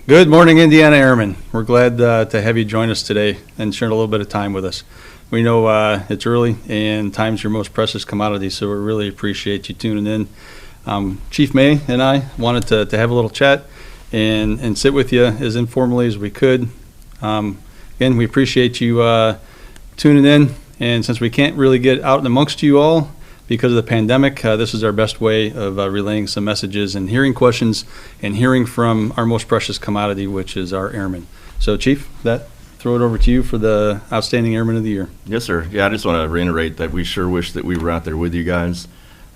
Good morning, Indiana Airmen. We're glad to have you join us today and share a little bit of time with us. We know it's early and time's your most precious commodity, so we really appreciate you tuning in. Chief May and I wanted to have a little chat and sit with you as informally as we could. Again, we appreciate you tuning in, and since we can't really get out and amongst you all because of the pandemic, this is our best way of relaying some messages and hearing questions and hearing from our most precious commodity, which is our airmen. So, Chief, throw it over to you for the Outstanding Airman of the Year. Yes, sir. Yeah, I just want to reiterate that we sure wish that we were out there with you guys.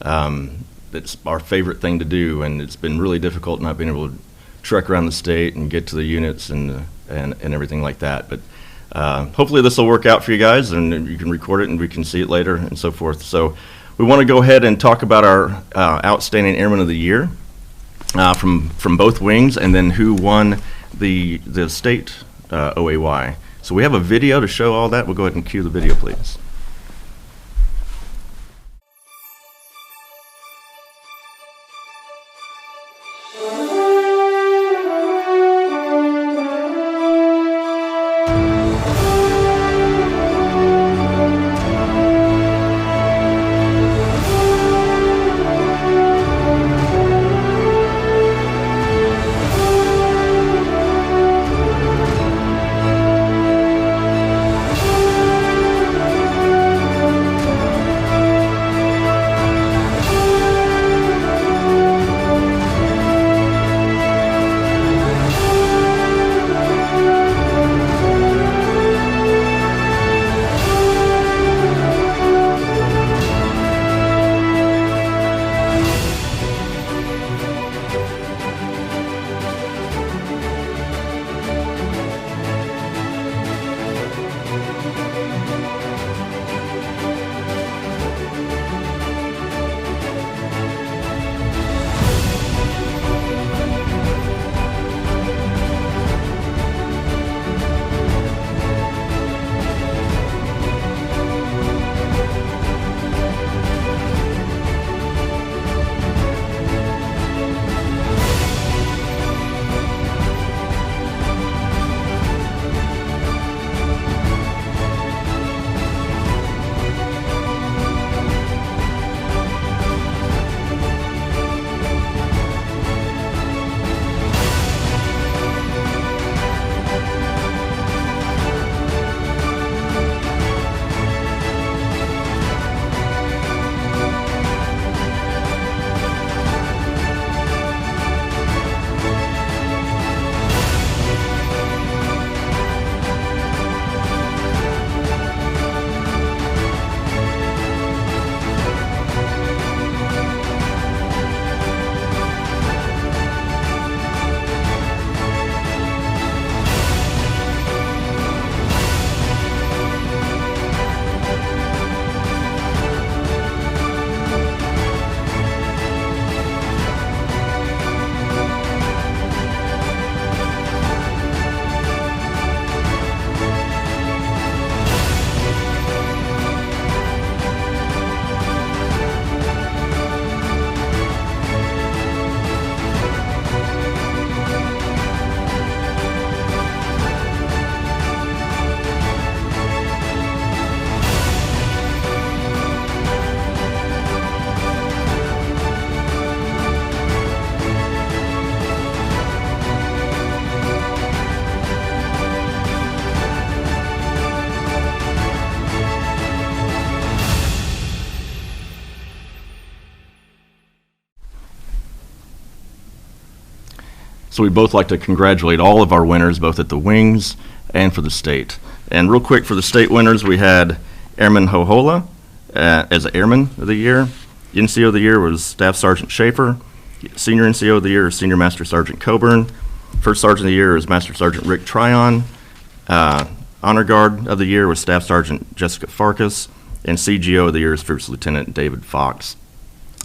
It's our favorite thing to do, and it's been really difficult not being able to trek around the state and get to the units and everything like that. But hopefully this will work out for you guys, and you can record it and we can see it later and so forth. So we want to go ahead and talk about our Outstanding Airman of the Year from both wings, and then who won the state OAY. So we have a video to show all that. We'll go ahead and cue the video, please. So we'd both like to congratulate all of our winners, both at the wings and for the state. And real quick, for the state winners, we had Airman Hohola as Airman of the Year. NCO of the Year was Staff Sergeant Schaefer. Senior NCO of the Year is Senior Master Sergeant Coburn. First Sergeant of the Year is Master Sergeant Rick Tryon. Honor Guard of the Year was Staff Sergeant Jessica Farkas. And CGO of the Year is First Lieutenant David Fox.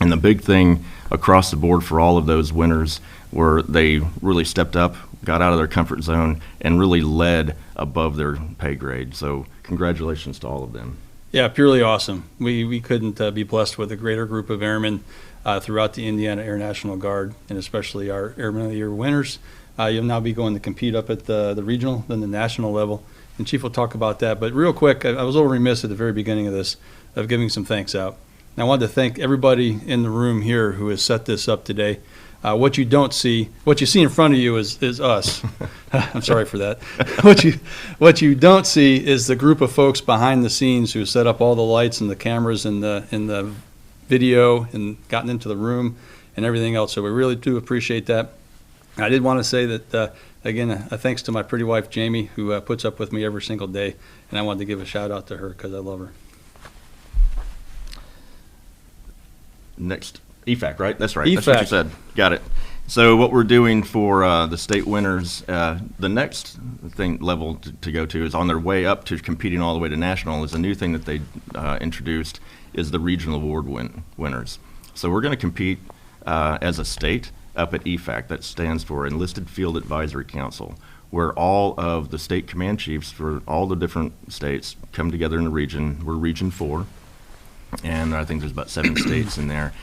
And the big thing across the board for all of those winners were they really stepped up, got out of their comfort zone, and really led above their pay grade. So congratulations to all of them. Yeah, purely awesome. We couldn't be blessed with a greater group of airmen throughout the Indiana Air National Guard, and especially our Airmen of the Year winners. You'll now be going to compete up at the regional, then the national level, and Chief will talk about that. But real quick, I was a little remiss at the very beginning of this of giving some thanks out. And I wanted to thank everybody in the room here who has set this up today. What you don't see, what you see in front of you is us. I'm sorry for that. What you don't see is the group of folks behind the scenes who set up all the lights and the cameras and the video and gotten into the room and everything else. So we really do appreciate that. I did want to say that, again, a thanks to my pretty wife, Jamie, who puts up with me every single day. And I wanted to give a shout out to her because I love her. Next, EFAC, right? That's right. EFAC. That's what you said. Got it. So what we're doing for the state winners, the next level to go to is on their way up to competing all the way to national is a new thing that they introduced is the regional award winners. So we're going to compete as a state up at EFAC. That stands for Enlisted Field Advisory Council, where all of the state command chiefs for all the different states come together in a region. We're Region 4. And I think there's about 7 states in there.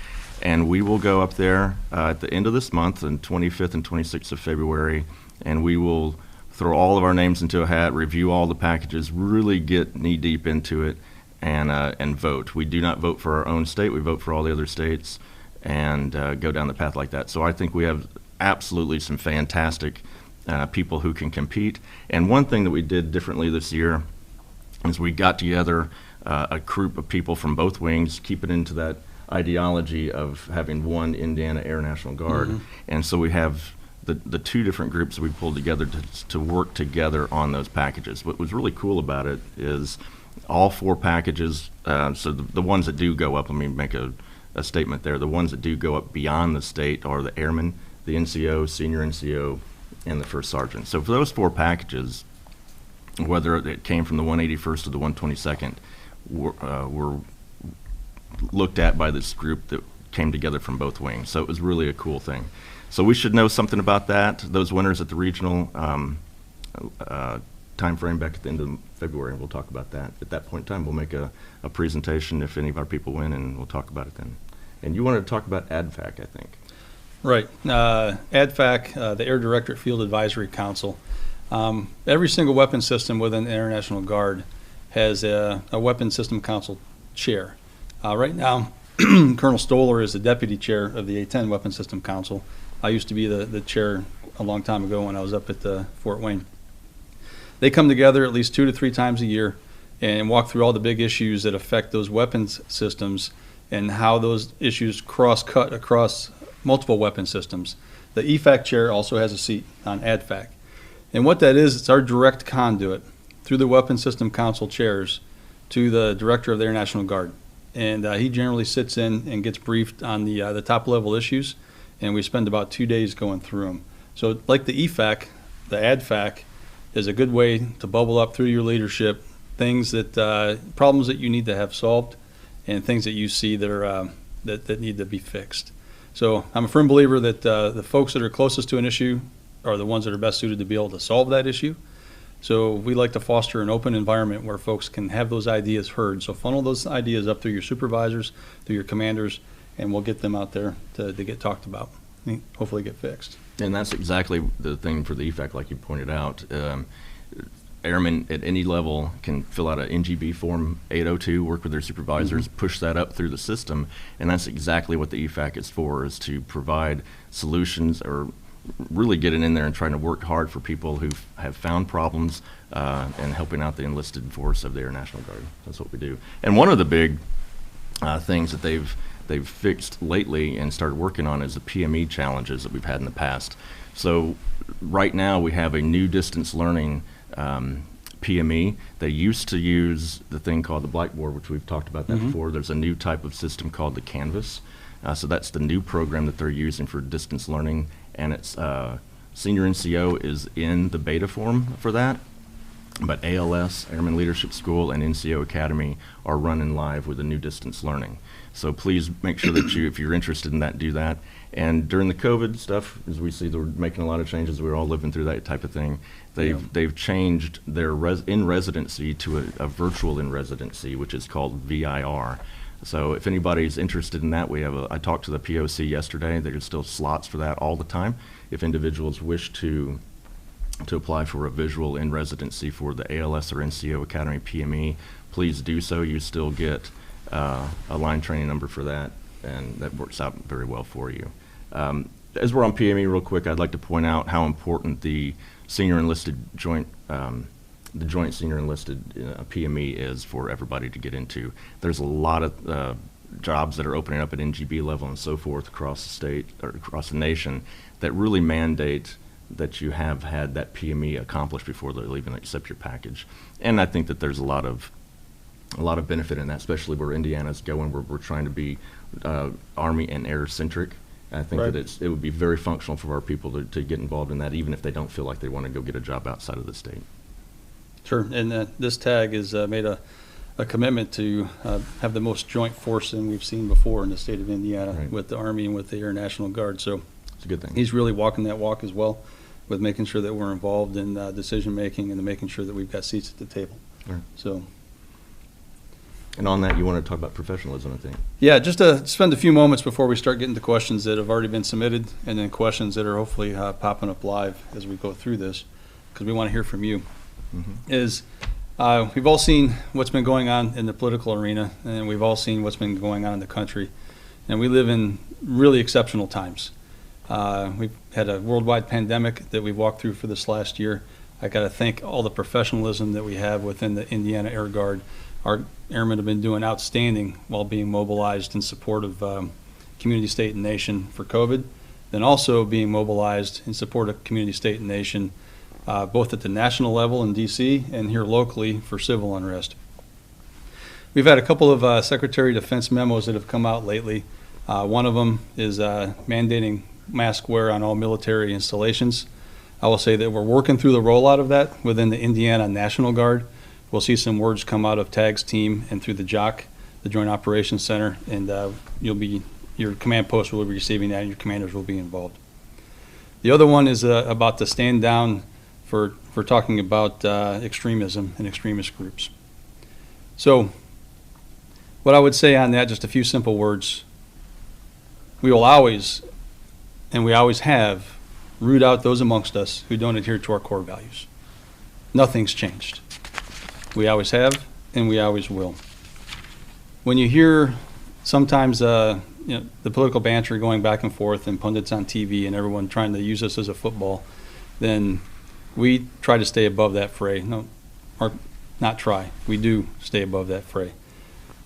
And we will go up there at the end of this month, on 25th and 26th of February, and we will throw all of our names into a hat, review all the packages, really get knee-deep into it, and vote. We do not vote for our own state. We vote for all the other states and go down the path like that. So I think we have absolutely some fantastic people who can compete. And one thing that we did differently this year is we got together a group of people from both wings, keep it into that ideology of having one Indiana Air National Guard. Mm-hmm. And so we have the 2 different groups that we pulled together to work together on those packages. What was really cool about it is all 4 packages, so the ones that do go up, let me make a statement there, the ones that do go up beyond the state are the Airmen, the NCO, Senior NCO, and the First Sergeant. So for those 4 packages, whether it came from the 181st or the 122nd, were looked at by this group that came together from both wings. So it was really a cool thing. So we should know something about that, those winners at the regional time frame back at the end of February, and we'll talk about that. At that point in time, we'll make a presentation if any of our people win, and we'll talk about it then. And you wanted to talk about ADFAC, I think. Right. ADFAC, the Air Directorate Field Advisory Council. Every single weapon system within the Air National Guard has a weapons system council chair. Right now, Colonel Stoller is the deputy chair of the A-10 Weapons System Council. I used to be the chair a long time ago when I was up at Fort Wayne. They come together at least 2 to 3 times a year and walk through all the big issues that affect those weapons systems and how those issues cross-cut across multiple weapon systems. The EFAC chair also has a seat on ADFAC. And what that is, it's our direct conduit through the Weapons System Council chairs to the Director of the Air National Guard. And he generally sits in and gets briefed on the top level issues, and we spend about 2 days going through them. So like the EFAC, the ADFAC is a good way to bubble up through your leadership, things that, problems that you need to have solved and things that you see that are, that need to be fixed. So I'm a firm believer that the folks that are closest to an issue are the ones that are best suited to be able to solve that issue. So we like to foster an open environment where folks can have those ideas heard. So funnel those ideas up through your supervisors, through your commanders, and we'll get them out there to get talked about and hopefully get fixed. And that's exactly the thing for the EFAC, like you pointed out. Airmen at any level can fill out an NGB Form 802, work with their supervisors, push that up through the system, and that's exactly what the EFAC is for, is to provide solutions or really getting in there and trying to work hard for people who have found problems and helping out the enlisted force of the Air National Guard. That's what we do. And one of the big things that they've fixed lately and started working on is the PME challenges that we've had in the past. So right now we have a new distance learning PME. They used to use the thing called the Blackboard, which we've talked about that before. There's a new type of system called the Canvas. So that's the new program that they're using for distance learning, and it's Senior NCO is in the beta form for that, but ALS, Airmen Leadership School, and NCO Academy are running live with the new distance learning. So please make sure that you, if you're interested in that, do that. And during the COVID stuff, as we see, they're making a lot of changes. We're all living through that type of thing. They've changed their in-residency to a virtual in-residency, which is called VIR. So if anybody's interested in that, I talked to the POC yesterday. There's still slots for that all the time. If individuals wish to apply for a visual in residency for the ALS or NCO Academy PME, please do so. You still get a line training number for that, and that works out very well for you. As we're on PME real quick, I'd like to point out how important the senior enlisted joint senior enlisted PME is for everybody to get into. There's a lot of jobs that are opening up at NGB level and so forth across the state or across the nation that really mandate that you have had that PME accomplished before they'll even accept your package. And I think that there's a lot of benefit in that, especially where Indiana's going. We're trying to be Army and Air centric. I think Right. that it would be very functional for our people to get involved in that, even if they don't feel like they want to go get a job outside of the state. Sure, and this tag has made a commitment to have the most joint forcing we've seen before in the state of Indiana Right. with the Army and with the Air National Guard. So It's a good thing. he's really walking that walk as well, with making sure that we're involved in decision making and making sure that we've got seats at the table. Right. So. And on that, you want to talk about professionalism, I think. Yeah, just to spend a few moments before we start getting to questions that have already been submitted, and then questions that are hopefully popping up live as we go through this, because we want to hear from you. Is we've all seen what's been going on in the political arena, and we've all seen what's been going on in the country, and we live in really exceptional times. We've had a worldwide pandemic that we've walked through for this last year. I got to thank all the professionalism that we have within the Indiana Air Guard. Our airmen have been doing outstanding while being mobilized in support of community, state, and nation for COVID, then also being mobilized in support of community, state, and nation, both at the national level in D.C. and here locally for civil unrest. We've had a couple of Secretary of Defense memos that have come out lately. One of them is mandating mask wear on all military installations. I will say that we're working through the rollout of that within the Indiana National Guard. We'll see some words come out of TAG's team and through the JOC, the Joint Operations Center, and your command post will be receiving that, and your commanders will be involved. The other one is about the stand down for talking about extremism and extremist groups. So what I would say on that, just a few simple words. We will always, and we always have, root out those amongst us who don't adhere to our core values. Nothing's changed. We always have, and we always will. When you hear sometimes the political banter going back and forth and pundits on TV and everyone trying to use us as a football, then we try to stay above that fray. No, or not try. We do stay above that fray.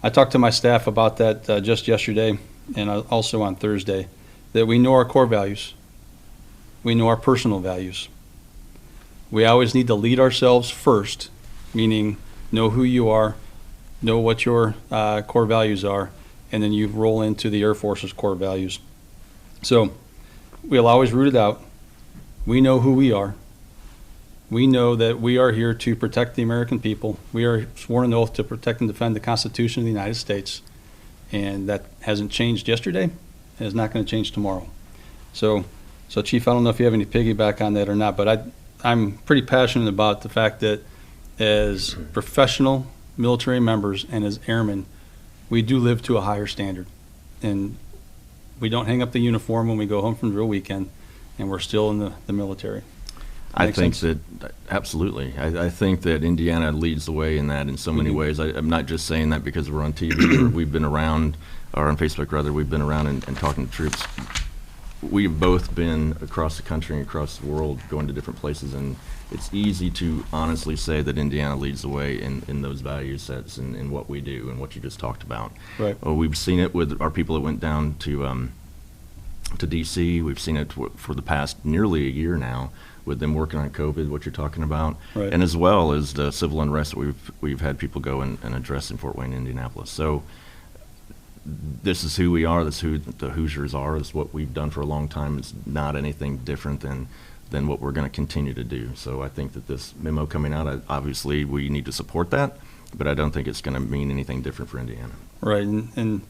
I talked to my staff about that just yesterday and also on Thursday, that we know our core values. We know our personal values. We always need to lead ourselves first, meaning know who you are, know what your core values are, and then you roll into the Air Force's core values. So we'll always root it out. We know who we are. We know that we are here to protect the American people. We are sworn an oath to protect and defend the Constitution of the United States, and that hasn't changed yesterday, and is not going to change tomorrow. So Chief, I don't know if you have any piggyback on that or not, but I'm pretty passionate about the fact that as professional military members and as airmen, we do live to a higher standard. And we don't hang up the uniform when we go home from drill weekend, and we're still in the military. I think that, absolutely. I think that Indiana leads the way in that in so many ways. I'm not just saying that because we're on TV or we've been around, or on Facebook rather, we've been around and talking to troops. We've both been across the country and across the world going to different places, and it's easy to honestly say that Indiana leads the way in those value sets and in what we do and what you just talked about. Right. We've seen it with our people that went down to D.C. We've seen it for the past nearly a year now with them working on COVID, what you're talking about, Right. and as well as the civil unrest that we've had people go and address in Fort Wayne, Indianapolis. So this is who we are. This is who the Hoosiers are. It's what we've done for a long time. It's not anything different than what we're going to continue to do. So I think that this memo coming out, obviously we need to support that, but I don't think it's going to mean anything different for Indiana. Right, and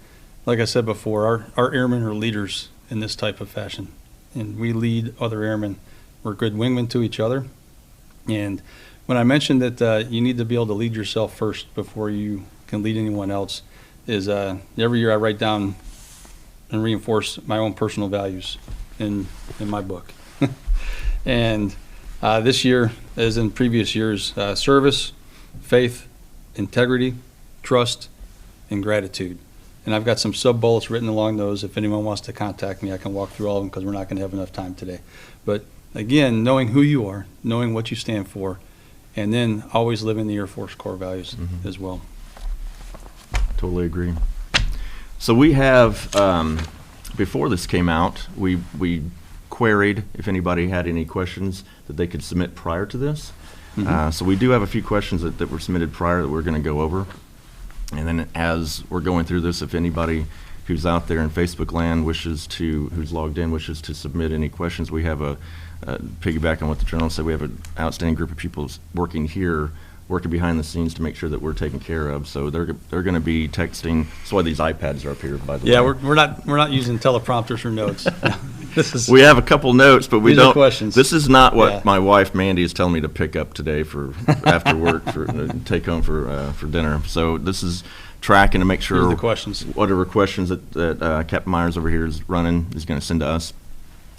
like I said before, our airmen are leaders in this type of fashion, and we lead other airmen. We're good wingmen to each other, and when I mentioned that you need to be able to lead yourself first before you can lead anyone else, is every year I write down and reinforce my own personal values in my book. And this year, as in previous years, service, faith, integrity, trust, and gratitude. And I've got some sub-bullets written along those. If anyone wants to contact me, I can walk through all of them because we're not going to have enough time today. But again, knowing who you are, knowing what you stand for, and then always living the Air Force core values as well. Totally agree. So we have, before this came out, we queried if anybody had any questions that they could submit prior to this. So we do have a few questions that were submitted prior that we're going to go over. And then as we're going through this, if anybody who's out there in Facebook land who's logged in, wishes to submit any questions, we have piggyback on what the General said, we have an outstanding group of people working behind the scenes to make sure that we're taken care of. So they're going to be texting. That's why these iPads are up here, by the way. Yeah, we're not using teleprompters or notes. We have a couple notes, but we these are don't. Questions. This is not what my wife Mandy is telling me to pick up today for after work take home for dinner. So this is tracking to make sure. These are the questions. Whatever questions that Captain Myers over here is running is going to send to us.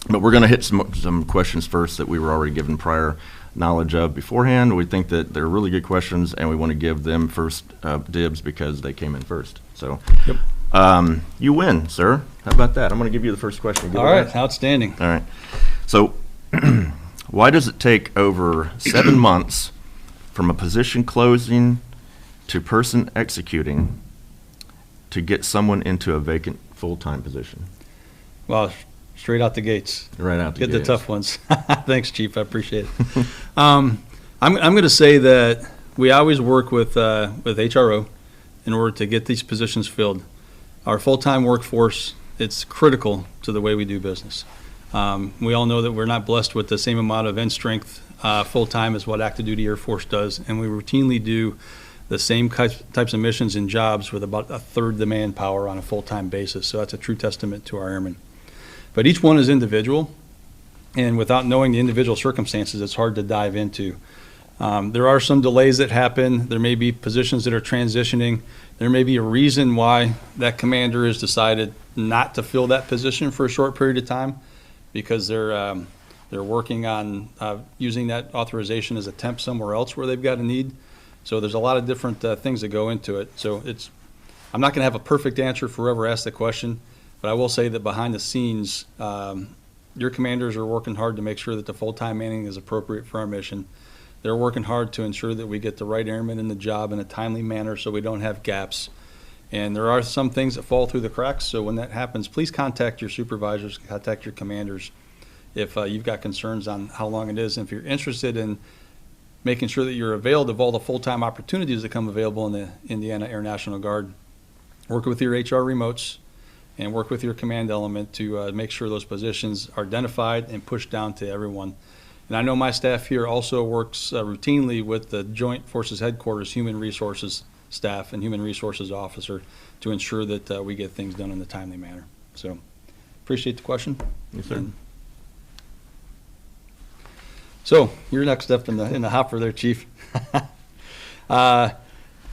But we're going to hit some questions first that we were already given prior knowledge of beforehand. We think that they're really good questions, and we want to give them first dibs because they came in first. So, you win, sir. How about that? I'm going to give you the first question. All right, outstanding. All right. So, why does it take over 7 months from a position closing to person executing to get someone into a vacant full-time position? Well, straight out the gates. Right out the gates. Get the tough ones. Thanks, Chief. I appreciate it. I'm going to say that we always work with HRO in order to get these positions filled. Our full-time workforce, it's critical to the way we do business. We all know that we're not blessed with the same amount of end strength full-time as what active duty Air Force does, and we routinely do the same types of missions and jobs with about a third the manpower on a full-time basis. So that's a true testament to our airmen. But each one is individual, and without knowing the individual circumstances, it's hard to dive into. There are some delays that happen. There may be positions that are transitioning. There may be a reason why that commander has decided not to fill that position for a short period of time because they're working on using that authorization as a temp somewhere else where they've got a need. So there's a lot of different things that go into it. So I'm not going to have a perfect answer for whoever asked the question, but I will say that behind the scenes, your commanders are working hard to make sure that the full-time manning is appropriate for our mission. They're working hard to ensure that we get the right airmen in the job in a timely manner so we don't have gaps. And there are some things that fall through the cracks, so when that happens, please contact your supervisors, contact your commanders if you've got concerns on how long it is. And if you're interested in making sure that you're availed of all the full-time opportunities that come available in the Indiana Air National Guard, work with your HR remotes and work with your command element to make sure those positions are identified and pushed down to everyone. And I know my staff here also works routinely with the Joint Forces Headquarters Human Resources staff and Human Resources Officer to ensure that we get things done in a timely manner. So, appreciate the question. Yes, sir. So, you're next up in the hopper there, Chief.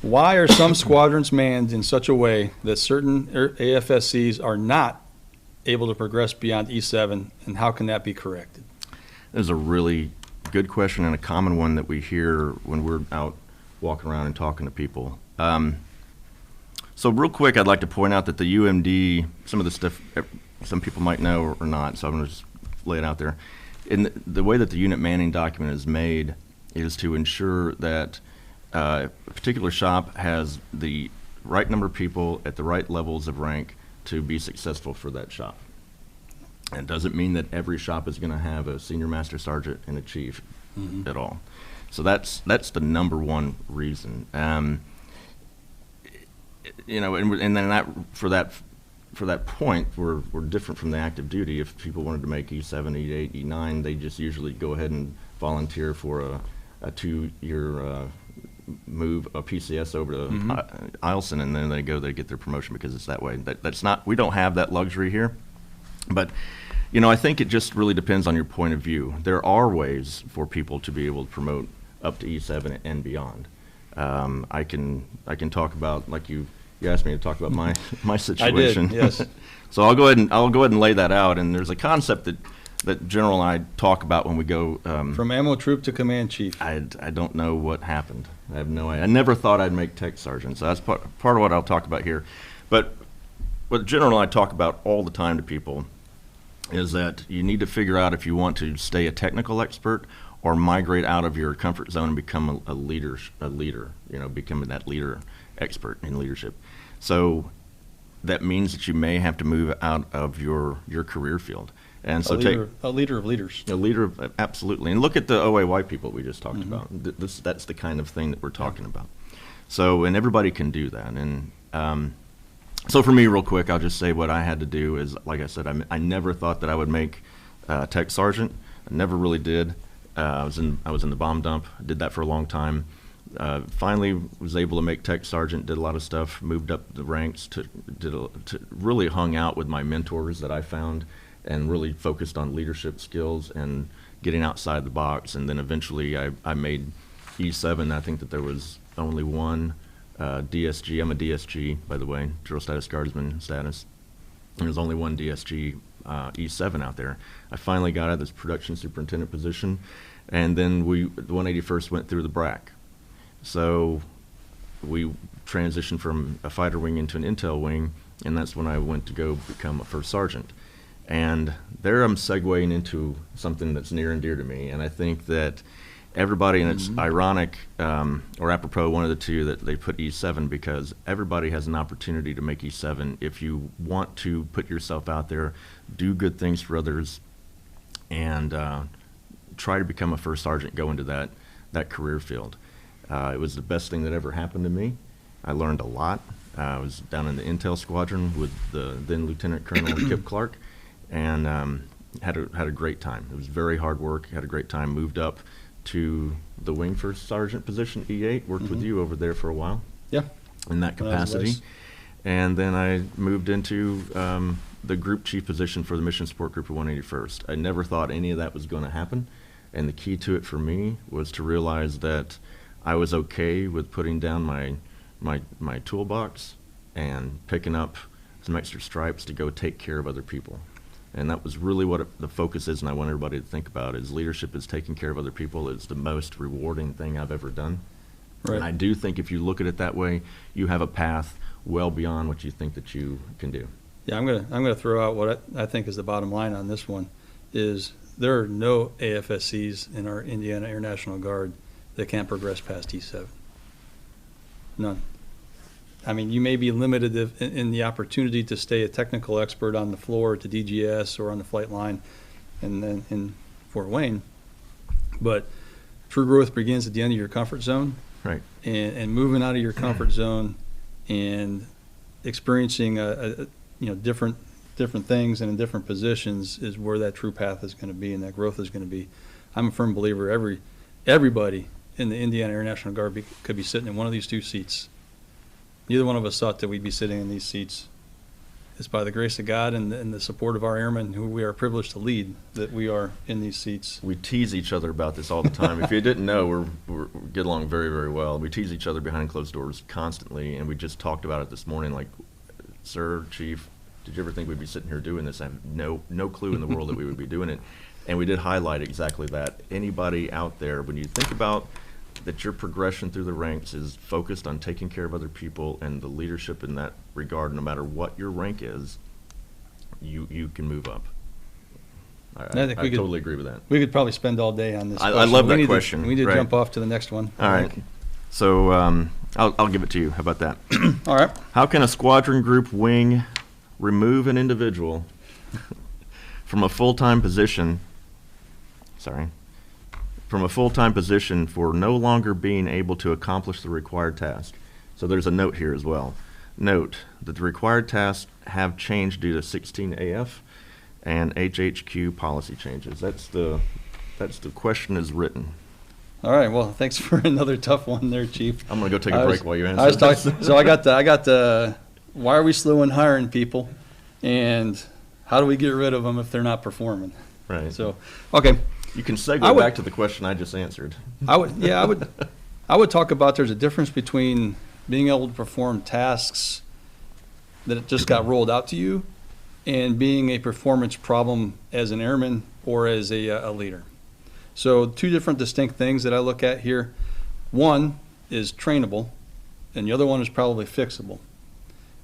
Why are some squadrons manned in such a way that certain AFSCs are not able to progress beyond E7, and how can that be corrected? That's a really good question and a common one that we hear when we're out walking around and talking to people. So real quick, I'd like to point out that the UMD, some of the stuff some people might know or not, so I'm going to just lay it out there. In the way that the unit manning document is made is to ensure that a particular shop has the right number of people at the right levels of rank to be successful for that shop. And it doesn't mean that every shop is going to have a senior master sergeant and a chief at all. So that's the number one reason. You know, and then that for that point, we're different from the active duty. If people wanted to make E7, E8, E9, they just usually go ahead and volunteer for a 2-year move a PCS over to Eielson, and then they get their promotion because it's that way. That's not, we don't have that luxury here. But, you know, I think it just really depends on your point of view. There are ways for people to be able to promote up to E7 and beyond. I can talk about, like you You asked me to talk about my I situation. did, yes. So I'll go ahead and lay that out. And there's a concept that General and I talk about when we go. From ammo troop to command chief. I don't know what happened. I have no idea. I never thought I'd make tech sergeant. So that's part of what I'll talk about here. But what General and I talk about all the time to people is that you need to figure out if you want to stay a technical expert or migrate out of your comfort zone and become a leader, becoming that leader expert in leadership. So that means that you may have to move out of your career field. And so a leader of leaders. A leader of, absolutely. And look at the OAY people we just talked about. That's the kind of thing that we're talking about. So, and everybody can do that. And so for me, real quick, I'll just say what I had to do is, like I said, I never thought that I would make tech sergeant. I never really did. I was in the bomb dump. I did that for a long time. Finally was able to make tech sergeant, did a lot of stuff, moved up the ranks to really hung out with my mentors that I found and really focused on leadership skills and getting outside the box. And then eventually I made E7. I think that there was only one DSG. I'm a DSG, by the way, Drill Status Guardsman status. There's only one DSG E7 out there. I finally got out of this production superintendent position, and then the 181st went through the BRAC. So we transitioned from a fighter wing into an intel wing, and that's when I went to go become a first sergeant. And there I'm segueing into something that's near and dear to me, and I think that everybody, and it's ironic or apropos, one of the two, that they put E7 because everybody has an opportunity to make E7 if you want to put yourself out there, do good things for others, and try to become a first sergeant, go into that career field. It was the best thing that ever happened to me. I learned a lot. I was down in the intel squadron with the then Lieutenant Colonel Kip Clark, and had a great time. It was very hard work. Had a great time. Moved up to the wing first sergeant position, E8. Worked with you over there for a while. Yeah. In that capacity. And then I moved into the group chief position for the mission support group of 181st. I never thought any of that was going to happen. And the key to it for me was to realize that I was okay with putting down my toolbox and picking up some extra stripes to go take care of other people. And that was really what the focus is, and I want everybody to think about, is leadership is taking care of other people. It's the most rewarding thing I've ever done. Right. And I do think if you look at it that way, you have a path well beyond what you think that you can do. Yeah, I'm gonna throw out what I think is the bottom line on this one, is there are no AFSCs in our Indiana Air National Guard that can't progress past E7. None. I mean, you may be limited in the opportunity to stay a technical expert on the floor to DGS or on the flight line and then in Fort Wayne, but true growth begins at the end of your comfort zone. Right. And moving out of your comfort zone and experiencing different things and in different positions is where that true path is going to be and that growth is going to be. I'm a firm believer everybody in the Indiana Air National Guard could be sitting in one of these two seats. Neither one of us thought that we'd be sitting in these seats. It's by the grace of God and the support of our airmen, who we are privileged to lead, that we are in these seats. We tease each other about this all the time. If you didn't know, we get along very, very well. We tease each other behind closed doors constantly, and we just talked about it this morning. Like, sir, chief, did you ever think we'd be sitting here doing this? I have no clue in the world that we would be doing it. And we did highlight exactly that. Anybody out there, when you think about that your progression through the ranks is focused on taking care of other people and the leadership in that regard, no matter what your rank is, you can move up. I totally agree with that. We could probably spend all day on this I love that question. We need to jump off to the next one. All right. So I'll give it to you. How about that? All right. How can a squadron group wing remove an individual from a full-time position for no longer being able to accomplish the required task? So there's a note here as well. Note that the required tasks have changed due to 16 AF and HHQ policy changes. That's the question is written. All right. Well, thanks for another tough one there, Chief. I'm gonna go take a break while you answer. So I got the why are we slow in hiring people, and how do we get rid of them if they're not performing? Right. So, okay. You can segue back to the question I just answered. I would talk about there's a difference between being able to perform tasks that it just got rolled out to you, and being a performance problem as an airman or as a leader. So two different distinct things that I look at here. One is trainable, and the other one is probably fixable.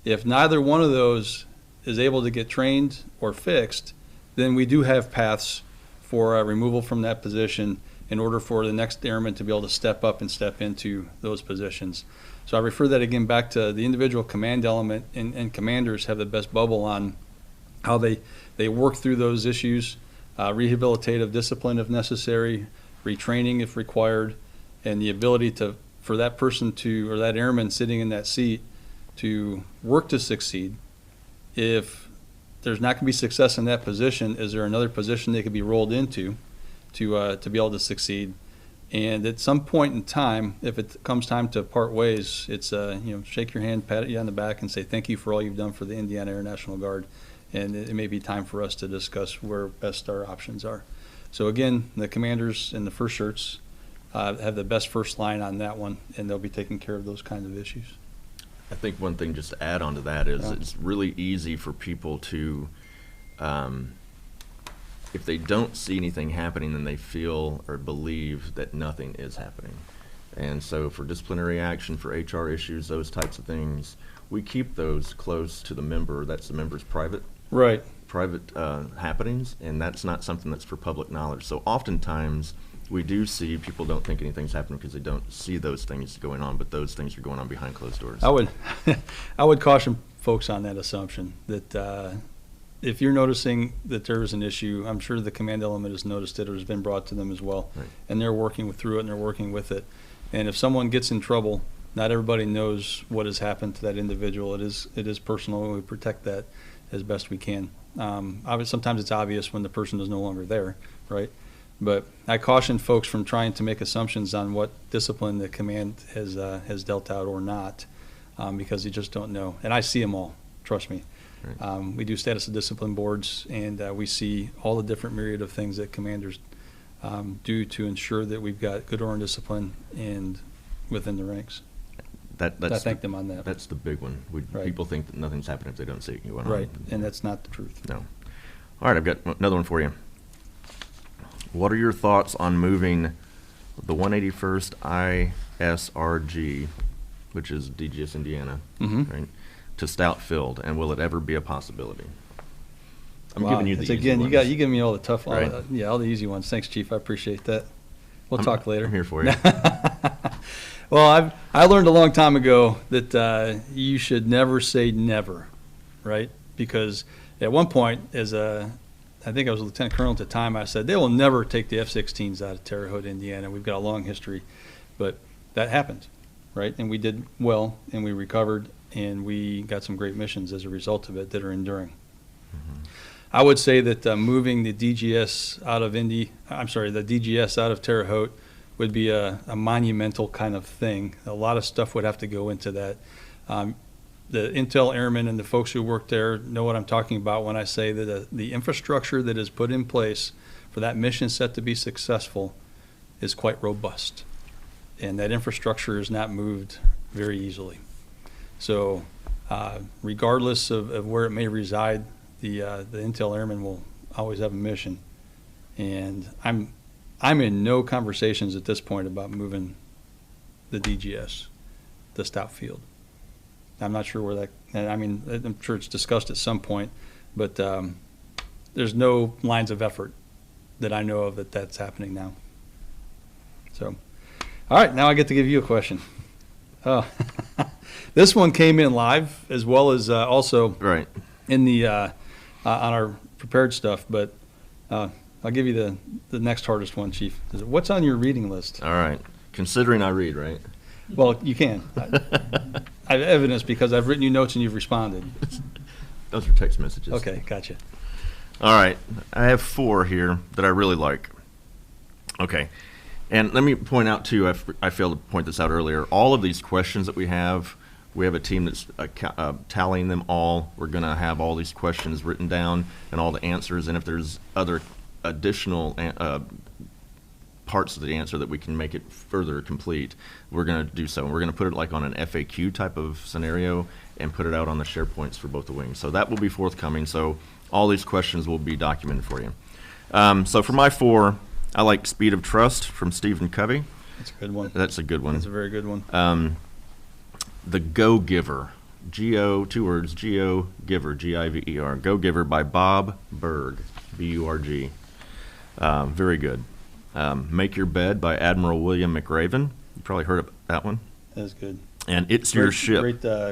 If neither one of those is able to get trained or fixed, then we do have paths for removal from that position in order for the next airman to be able to step up and step into those positions. So I refer that again back to the individual command element, and commanders have the best bubble on how they work through those issues, rehabilitative discipline if necessary, retraining if required, and the ability for that person or that airman sitting in that seat to work to succeed. If there's not going to be success in that position, is there another position they could be rolled into to be able to succeed? And at some point in time, if it comes time to part ways, it's shake your hand, pat you on the back, and say thank you for all you've done for the Indiana Air National Guard. And it may be time for us to discuss where best our options are. So again, the commanders and the first shirts have the best first line on that one, and they'll be taking care of those kinds of issues. I think one thing just to add on to that is it's really easy for people to, if they don't see anything happening, then they feel or believe that nothing is happening. And so for disciplinary action, for HR issues, those types of things, we keep those close to the member. That's the member's private happenings, and that's not something that's for public knowledge. So oftentimes we do see people don't think anything's happening because they don't see those things going on, but those things are going on behind closed doors. I would caution folks on that assumption that if you're noticing that there is an issue, I'm sure the command element has noticed it or has been brought to them as well, right. And they're working through it and they're working with it. And if someone gets in trouble, not everybody knows what has happened to that individual. It is personal, and we protect that as best we can. Obviously, sometimes it's obvious when the person is no longer there, right? But I caution folks from trying to make assumptions on what discipline the command has dealt out or not, because you just don't know. And I see them all, trust me. Right. We do status of discipline boards, and we see all the different myriad of things that commanders do to ensure that we've got good order and discipline and within the ranks. I thank them on that. That's the big one. Right. People think that nothing's happening if they don't see it going on. Right, and that's not the truth. No. All right, I've got another one for you. What are your thoughts on moving the 181st ISRG, which is DGS Indiana, right, to Stout Field, and will it ever be a possibility? I'm giving you the easy again, ones. you give me all the tough, all the easy ones. Thanks, Chief. I appreciate that. We'll talk later. I'm here for you. Well, I learned a long time ago that you should never say never, right? Because at one point, I think I was a lieutenant colonel at the time, I said, they will never take the F-16s out of Terre Haute, Indiana. We've got a long history. But that happened, right? And we did well, and we recovered, and we got some great missions as a result of it that are enduring. Mm-hmm. I would say that moving the DGS out of the DGS out of Terre Haute would be a monumental kind of thing. A lot of stuff would have to go into that. The Intel Airmen and the folks who work there know what I'm talking about when I say that the infrastructure that is put in place for that mission set to be successful is quite robust. And that infrastructure is not moved very easily. So regardless of where it may reside, the Intel Airmen will always have a mission. And I'm in no conversations at this point about moving the DGS to Stout Field. I'm not sure where I'm sure it's discussed at some point, but there's no lines of effort that I know of that's happening now. So, all right, now I get to give you a question. This one came in live as well as also right in the on our prepared stuff, but I'll give you the next hardest one, Chief. What's on your reading list? All right. Considering I read, right? Well, you can. I have evidence because I've written you notes and you've responded. Those are text messages. Okay, gotcha. All right. I have 4 here that I really like. Okay. And let me point out, too, I failed to point this out earlier. All of these questions that we have a team that's tallying them all. We're going to have all these questions written down and all the answers. And if there's other additional parts of the answer that we can make it further complete, we're going to do so. And we're going to put it like on an FAQ type of scenario and put it out on the SharePoints for both the wings. So that will be forthcoming. So all these questions will be documented for you. So for my 4, I like Speed of Trust from Stephen Covey. That's a good one. That's a good one. That's a very good one. The Go-Giver. G-O, 2 words, G-O, Giver, G-I-V-E-R. Go-Giver by Bob Burg, B-U-R-G. Very good. Make Your Bed by Admiral William McRaven. You probably heard of that one. That's good. And It's Your Ship.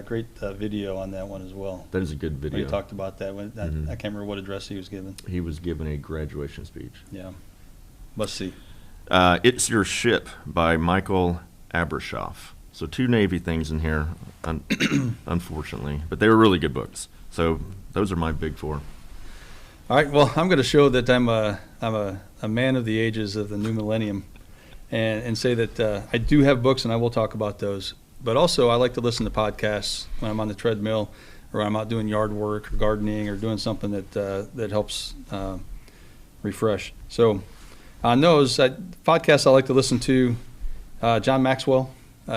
Great video on that one as well. That is a good video. We talked about that. I can't remember what address he was given. He was given a graduation speech. Yeah. Must see. It's Your Ship by Michael Abrashoff. So 2 Navy things in here, unfortunately. But they were really good books. So those are my big 4. All right. Well, I'm going to show that I'm a man of the ages of the new millennium, and say that I do have books, and I will talk about those. But also, I like to listen to podcasts when I'm on the treadmill, or I'm out doing yard work, or gardening, or doing something that helps refresh. So on those podcasts, I like to listen to John Maxwell.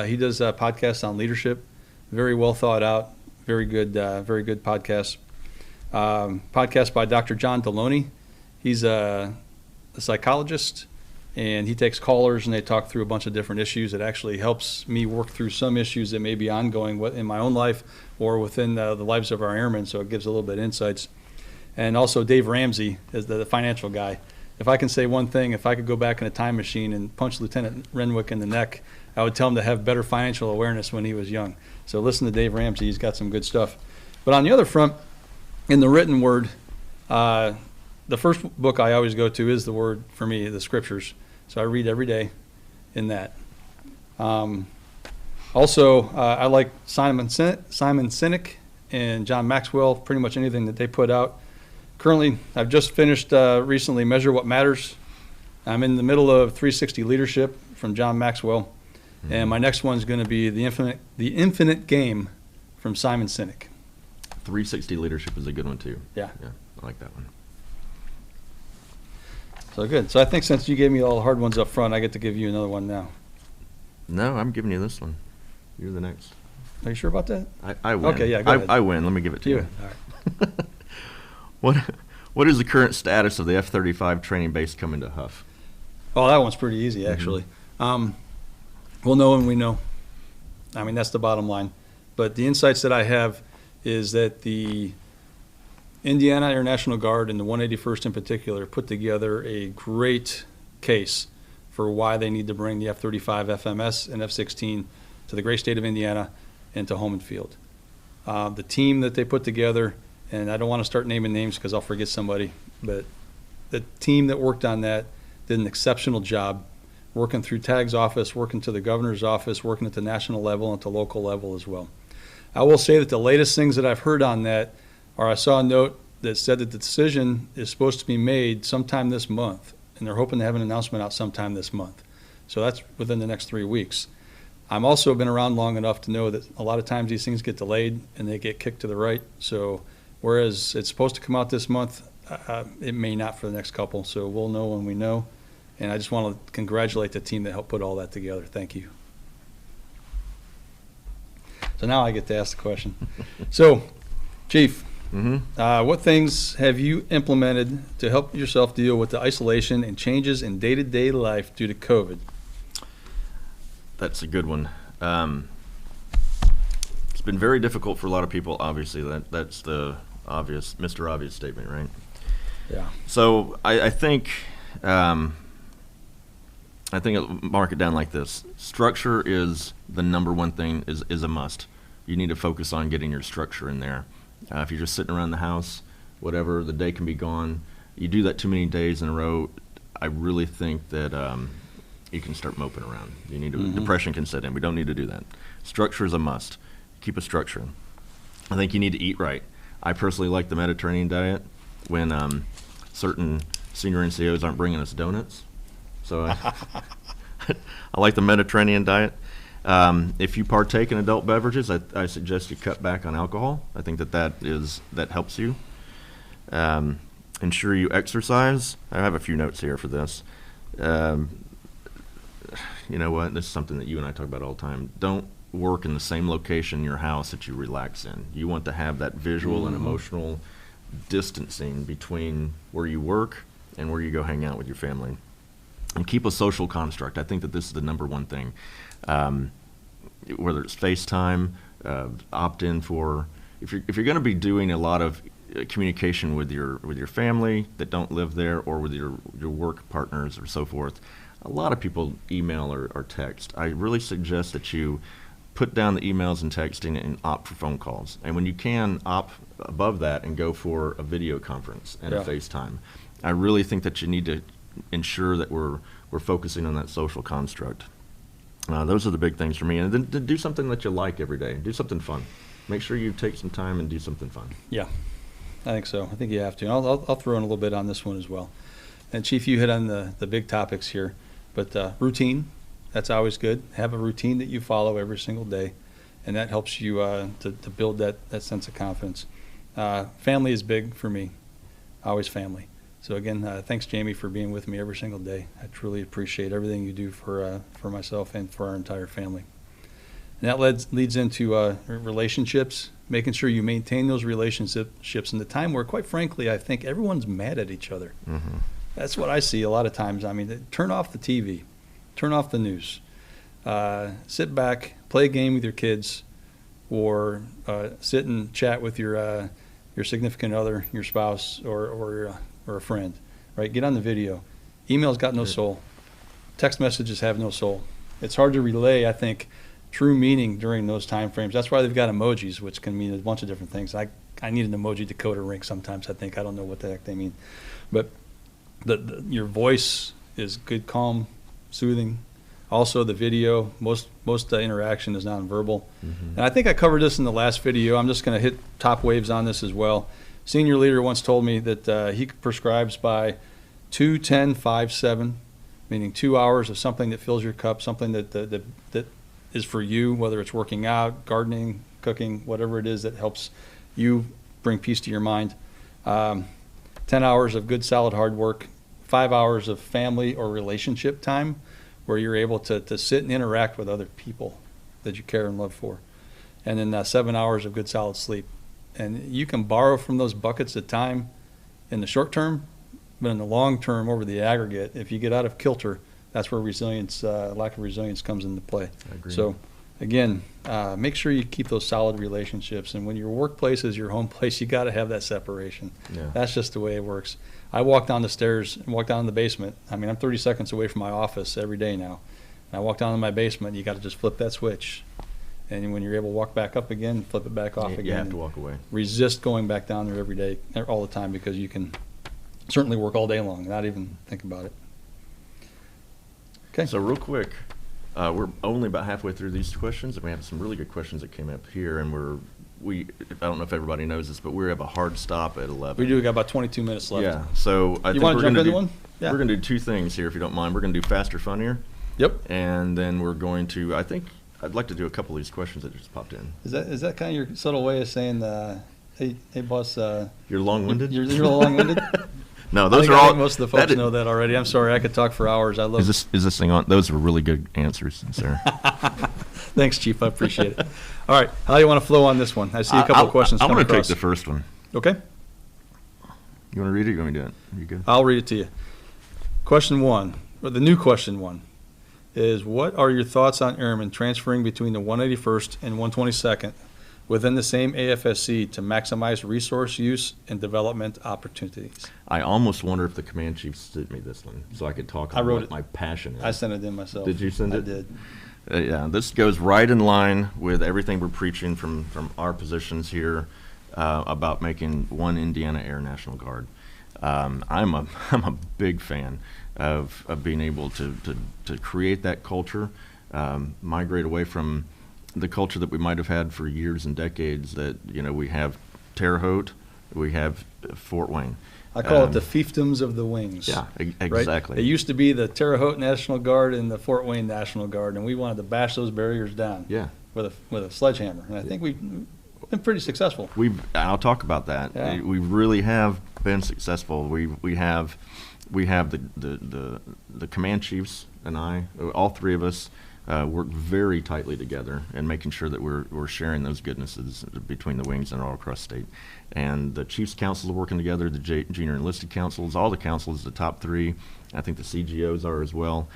He does podcasts on leadership, very well thought out, very good podcasts. Podcast by Dr. John Deloney. He's a psychologist, and he takes callers and they talk through a bunch of different issues. It actually helps me work through some issues that may be ongoing in my own life or within the lives of our airmen, so it gives a little bit of insights. And also Dave Ramsey is the financial guy. If I can say one thing, if I could go back in a time machine and punch Lieutenant Renwick in the neck, I would tell him to have better financial awareness when he was young. So listen to Dave Ramsey. He's got some good stuff. But on the other front, in the written word, the first book I always go to is the Word for me, the Scriptures. So I read every day in that. Also, I like Simon Sinek and John Maxwell, pretty much anything that they put out. Currently, I've just finished recently Measure What Matters. I'm in the middle of 360 Leadership from John Maxwell. And my next one's going to be The Infinite Game from Simon Sinek. 360 Leadership is a good one, too. Yeah. Yeah, I like that one. So good. So I think since you gave me all the hard ones up front, I get to give you another one now. No, I'm giving you this one. You're the next. Are you sure about that? I win. Okay, yeah, go ahead. I win. Let me give it to you. All right. What is the current status of the F-35 training base coming to Huff? Oh, that one's pretty easy, actually. We'll know when we know. I mean, that's the bottom line. But the insights that I have is that the Indiana Air National Guard and the 181st in particular put together a great case for why they need to bring the F-35 FMS and F-16 to the great state of Indiana and to home and field. The team that they put together, and I don't want to start naming names because I'll forget somebody, but the team that worked on that did an exceptional job working through TAG's office, working to the governor's office, working at the national level and at the local level as well. I will say that the latest things that I've heard on that are I saw a note that said that the decision is supposed to be made sometime this month, and they're hoping to have an announcement out sometime this month. So that's within the next 3 weeks. I'm also been around long enough to know that a lot of times these things get delayed and they get kicked to the right. So whereas it's supposed to come out this month, it may not for the next couple. So we'll know when we know. And I just want to congratulate the team that helped put all that together. Thank you. So now I get to ask the question. So, Chief, what things have you implemented to help yourself deal with the isolation and changes in day-to-day life due to COVID? That's a good one. It's been very difficult for a lot of people, obviously. That's the obvious, Mr. Obvious statement, right? Yeah. So I think I'll mark it down like this. Structure is the number one thing, is a must. You need to focus on getting your structure in there. If you're just sitting around the house, whatever, the day can be gone. You do that too many days in a row, I really think that you can start moping around. You need to, depression can set in. We don't need to do that. Structure is a must. Keep a structure. I think you need to eat right. I personally like the Mediterranean diet when certain senior NCOs aren't bringing us donuts. So I like the Mediterranean diet. If you partake in adult beverages, I suggest you cut back on alcohol. I think that helps you. Ensure you exercise. I have a few notes here for this. you know what, this is something that you and I talk about all the time. Don't work in the same location in your house that you relax in. You want to have that visual and emotional distancing between where you work and where you go hang out with your family. And keep a social construct. I think that this is the number one thing. Whether it's FaceTime, opt in for, if you're going to be doing a lot of communication with your family that don't live there, or with your work partners or so forth, a lot of people email or text. I really suggest that you put down the emails and texting and opt for phone calls. And when you can, opt above that and go for a video conference and a FaceTime. I really think that you need to ensure that we're focusing on that social construct. Those are the big things for me. And then to do something that you like every day. Do something fun. Make sure you take some time and do something fun. Yeah, I think so. I think you have to. I'll throw in a little bit on this one as well. And Chief, you hit on the big topics here. But routine, that's always good. Have a routine that you follow every single day. And that helps you to build that sense of confidence. Family is big for me. Always family. So again, thanks, Jamie, for being with me every single day. I truly appreciate everything you do for myself and for our entire family. And that leads into relationships, making sure you maintain those relationships in the time where, quite frankly, I think everyone's mad at each other. Mm-hmm. That's what I see a lot of times. I mean, turn off the TV, turn off the news, sit back, play a game with your kids, or sit and chat with your significant other, your spouse, or a friend, right? Get on the video. Email's got no soul. Text messages have no soul. It's hard to relay, I think, true meaning during those time frames. That's why they've got emojis, which can mean a bunch of different things. I need an emoji decoder ring sometimes, I think. I don't know what the heck they mean. But your voice is good, calm, soothing. Also, the video, most interaction is nonverbal. Mm-hmm. And I think I covered this in the last video. I'm just going to hit top waves on this as well. Senior leader once told me that he prescribes by 2-10-5-7, meaning 2 hours of something that fills your cup, something that is for you, whether it's working out, gardening, cooking, whatever it is that helps you bring peace to your mind. 10 hours of good, solid, hard work, 5 hours of family or relationship time where you're able to sit and interact with other people that you care and love for. And then 7 hours of good, solid sleep. And you can borrow from those buckets of time in the short term, but in the long term, over the aggregate, if you get out of kilter, that's where lack of resilience comes into play. I agree. So, again, make sure you keep those solid relationships. And when your workplace is your home place, you got to have that separation. Yeah. That's just the way it works. I walk down the stairs and walk down in the basement. I mean, I'm 30 seconds away from my office every day now. And I walk down in my basement, you got to just flip that switch. And when you're able to walk back up again, flip it back off again. You have to walk away. Resist going back down there every day, all the time, because you can certainly work all day long, not even think about it. Okay. So real quick, we're only about halfway through these questions, and we have some really good questions that came up here, and I don't know if everybody knows this, but we have a hard stop at 11. We do. We got about 22 minutes left. Yeah. So I think we're going to do one? Yeah. We're going to do two things here, if you don't mind. We're going to do faster, funnier. Yep. And then we're going to, I'd like to do a couple of these questions that just popped in. Is that kind of your subtle way of saying, hey boss? You're long-winded? You're long-winded? No, those are all. Most of the folks know that already. I'm sorry, I could talk for hours. I love. Is this thing on? Those were really good answers, sir. Thanks, Chief. I appreciate it. All right, how do you want to flow on this one? I see a couple of questions coming across. I want to take the first one. Okay. You want to read it? Or you want me to do it? You good? I'll read it to you. Question one, or the new question one, is what are your thoughts on airmen transferring between the 181st and 122nd within the same AFSC to maximize resource use and development opportunities? I almost wonder if the command chief sent me this one so I could talk about what my passion is. I sent it in myself. Did you send it? I did. Yeah, this goes right in line with everything we're preaching from our positions here about making one Indiana Air National Guard. I'm a big fan of being able to create that culture, migrate away from the culture that we might have had for years and decades. That we have Terre Haute, we have Fort Wayne. I call it the fiefdoms of the wings. Yeah, exactly. Right? It used to be the Terre Haute National Guard and the Fort Wayne National Guard, and we wanted to bash those barriers down. Yeah. With a sledgehammer, and I think we've been pretty successful. I'll talk about that. Yeah. We really have been successful. We have the command chiefs and I, all three of us, work very tightly together and making sure that we're sharing those goodnesses between the wings and all across state. And the Chiefs Councils are working together, the Junior Enlisted Councils, all the councils, the top three. I think the CGOs are as well.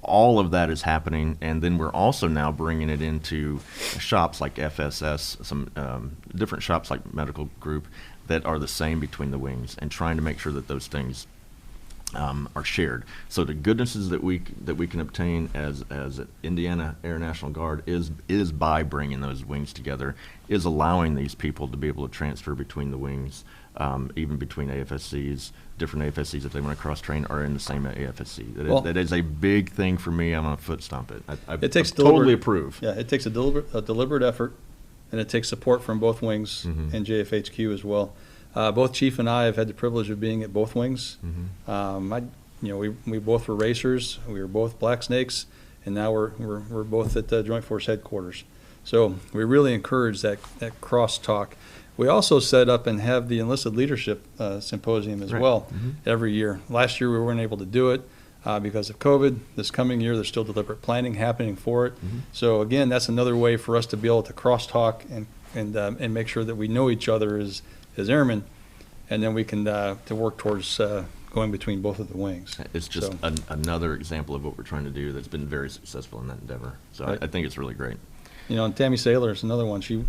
All of that is happening, and then we're also now bringing it into shops like FSS, some different shops like Medical Group that are the same between the wings, and trying to make sure that those things are shared. So the goodnesses that we can obtain as Indiana Air National Guard is by bringing those wings together, is allowing these people to be able to transfer between the wings, even between AFSCs. Different AFSCs, if they want to cross-train, are in the same AFSC. That is a big thing for me. I'm going to foot stomp it. It takes totally approve. Yeah, it takes a deliberate effort, and it takes support from both wings and JFHQ as well. Both Chief and I have had the privilege of being at both wings. We both were racers. We were both Black Snakes, and now we're both at the Joint Force headquarters. So we really encourage that cross-talk. We also set up and have the Enlisted Leadership Symposium as well every year. Last year we weren't able to do it because of COVID. This coming year there's still deliberate planning happening for it. So again, that's another way for us to be able to cross-talk and make sure that we know each other as airmen, and then we can to work towards going between both of the wings. It's just another example of what we're trying to do that's been very successful in that endeavor. So I think it's really great. And Tammy Saylor is another one. She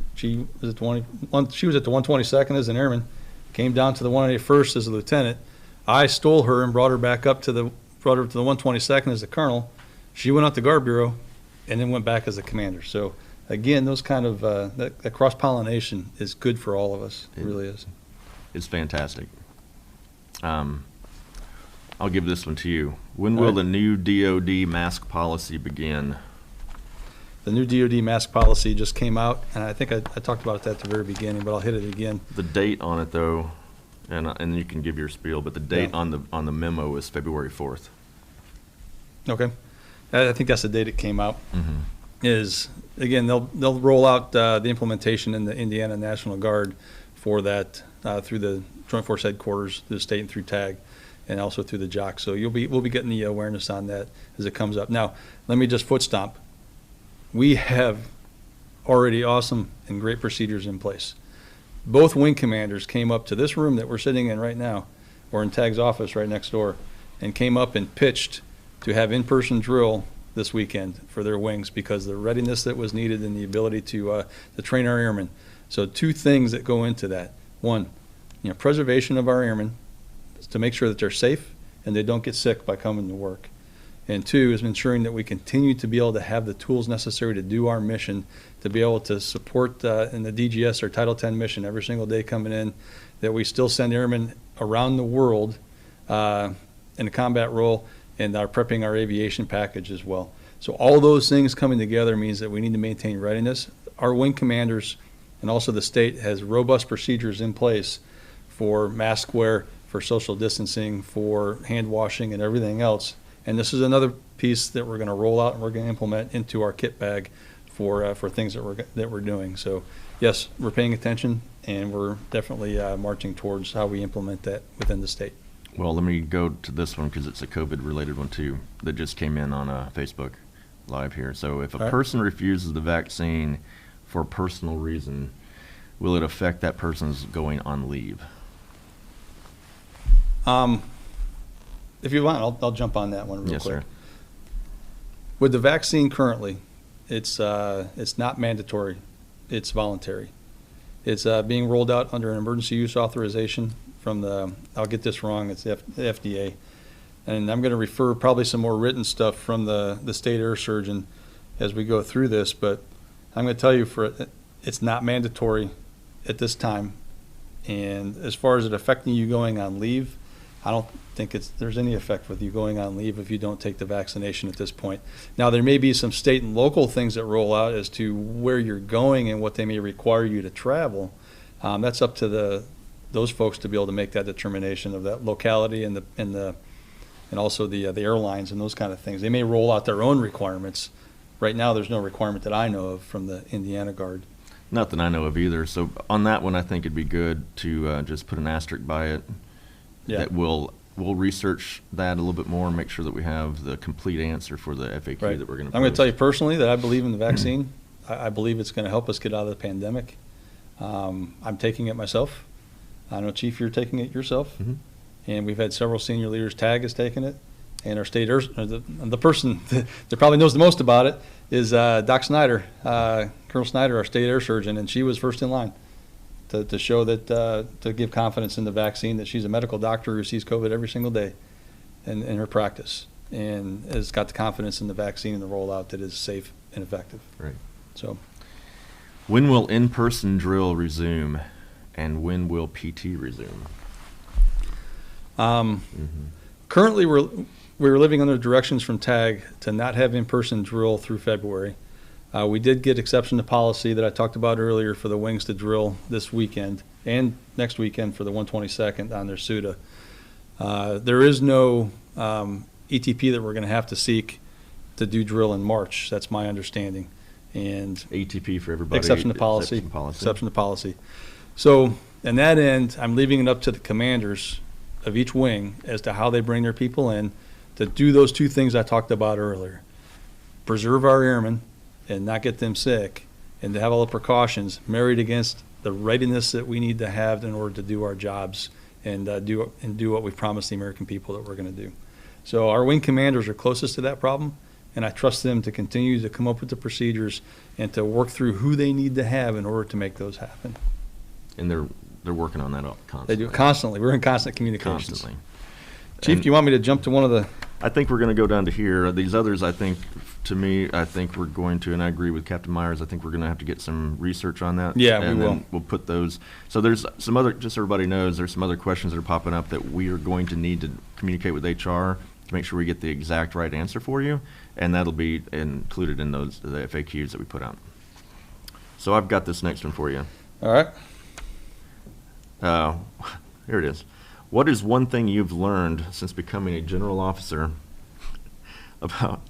was at she was at the 122nd as an airman, came down to the 181st as a lieutenant. I stole her and brought her up to the 122nd as a colonel. She went out to Guard Bureau, and then went back as a commander. So again, those kind of that cross-pollination is good for all of us. It really is. It's fantastic. I'll give this one to you. When will the new DOD mask policy begin? The new DOD mask policy just came out, and I think I talked about it at the very beginning, but I'll hit it again. The date on it, though, and you can give your spiel, but the date on the memo is February 4th. Okay. I think that's the date it came out. Is, again, they'll roll out the implementation in the Indiana National Guard for that through the Joint Force headquarters, through the state and through TAG, and also through the JOC. So we'll be getting the awareness on that as it comes up. Now, let me just foot stomp. We have already awesome and great procedures in place. Both wing commanders came up to this room that we're sitting in right now, or in TAG's office right next door, and came up and pitched to have in-person drill this weekend for their wings because the readiness that was needed and the ability to train our airmen. So two things that go into that. One, preservation of our airmen to make sure that they're safe and they don't get sick by coming to work. And two is ensuring that we continue to be able to have the tools necessary to do our mission, to be able to support in the DGS, our Title 10 mission, every single day coming in, that we still send airmen around the world in a combat role, and are prepping our aviation package as well. So all those things coming together means that we need to maintain readiness. Our wing commanders and also the state has robust procedures in place for mask wear, for social distancing, for hand washing and everything else. And this is another piece that we're going to roll out and we're going to implement into our kit bag for things that we're doing. So yes, we're paying attention, and we're definitely marching towards how we implement that within the state. Well, let me go to this one because it's a COVID-related one too that just came in on Facebook Live here. So if a person refuses the vaccine for a personal reason, will it affect that person's going on leave? If you want, I'll jump on that one real quick. Sir. With the vaccine currently, it's not mandatory. It's voluntary. It's being rolled out under an emergency use authorization from the, I'll get this wrong, it's the FDA. And I'm going to refer probably some more written stuff from the state air surgeon as we go through this, but I'm going to tell you it's not mandatory at this time. And as far as it affecting you going on leave, I don't think there's any effect with you going on leave if you don't take the vaccination at this point. Now, there may be some state and local things that roll out as to where you're going and what they may require you to travel. That's up to those folks to be able to make that determination of that locality and also the airlines and those kind of things. They may roll out their own requirements. Right now, there's no requirement that I know of from the Indiana Guard. Not that I know of either. So on that one, I think it'd be good to just put an asterisk by it. Yeah. That will we'll research that a little bit more and make sure that we have the complete answer for the FAQ Right. that we're going to I'm going to tell you personally that I believe in the vaccine. I believe it's going to help us get out of the pandemic. I'm taking it myself. I know, Chief, you're taking it yourself. Mhm. And we've had several senior leaders. TAG has taken it. And our state, the person that probably knows the most about it is Doc Snyder, Colonel Snyder, our state air surgeon, and she was first in line to show that, to give confidence in the vaccine, that she's a medical doctor who sees COVID every single day in her practice, and has got the confidence in the vaccine and the rollout that is safe and effective. Right. So, When will in-person drill resume, and when will PT resume? currently we're living under directions from TAG to not have in-person drill through February. We did get exception to policy that I talked about earlier for the wings to drill this weekend and next weekend for the 122nd on their SUDA. There is no ETP that we're going to have to seek to do drill in March. That's my understanding. And ATP for everybody. exception to policy. Exception Exception to policy. So, in that end, I'm leaving it up to the commanders of each wing as to how they bring their people in to do those two things I talked about earlier. Preserve our airmen and not get them sick, and to have all the precautions married against the readiness that we need to have in order to do our jobs and do what we promised the American people that we're going to do. So our wing commanders are closest to that problem, and I trust them to continue to come up with the procedures and to work through who they need to have in order to make those happen. And they're working on that constantly. They do it constantly. We're in constant communications. Constantly. Chief, do you want me to jump to one of the? I think we're going to go down to here. These others, I think, to me, I think we're going to, and I agree with Captain Myers, I think we're going to have to get some research on that. Yeah, we and will. then we'll put those. So there's some other, just so everybody knows, there's some other questions that are popping up that we are going to need to communicate with HR to make sure we get the exact right answer for you, and that'll be included in those, the FAQs that we put out. So I've got this next one for you. All right. Here it is. What is one thing you've learned since becoming a general officer about,